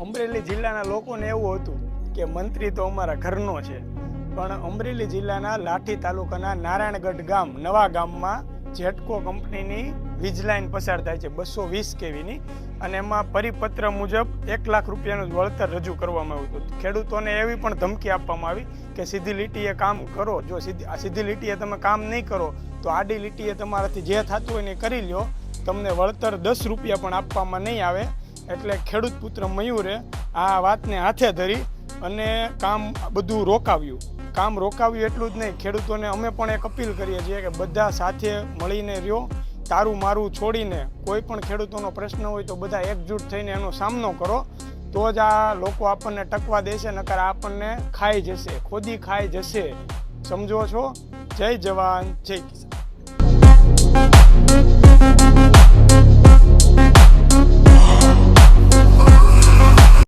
અમરેલી જિલ્લાના લોકોને એવું હતું કે મંત્રી તો અમારા ઘરનો છે, પણ અમરેલી જિલ્લાના લાઠી તાલુકાના નારાયણગઢ ગામ નવા ગામમાં જેટકો કંપનીની વીજ લાઇન પસાર થાય છે 220 કેવીની, અને એમાં પરિપત્ર મુજબ 1 લાખ રૂપિયાનું વળતર રજૂ કરવામાં આવ્યું હતું. ખેડૂતોને એવી પણ ધમકી આપવામાં આવી કે સીધી લીટીએ કામ કરો, જો સીધી લીટીએ તમે કામ નહીં કરો તો આડી લીટીએ તમારાથી જે થતું હોય ને કરી લ્યો, તમને વળતર 10 રૂપિયા પણ આપવામાં નહીં આવે. એટલે ખેડૂત પુત્ર મયુરે આ વાતને હાથે ધરી અને કામ બધું રોકાવ્યું. કામ રોકાવ્યું એટલું જ નહીં, ખેડૂતોને અમે પણ એક અપીલ કરીએ છીએ કે બધા સાથે મળીને રહ્યો, તારું મારું છોડીને કોઈ પણ ખેડૂતોનો પ્રશ્ન હોય તો બધા એકજૂટ થઈને એનો સામનો કરો, તો જ આ લોકો આપણને ટકવા દેશે, નકર આપણને ખાઈ જશે, ખોદી ખાઈ જશે. સમજો છો? જય જવાન જય કિસાન.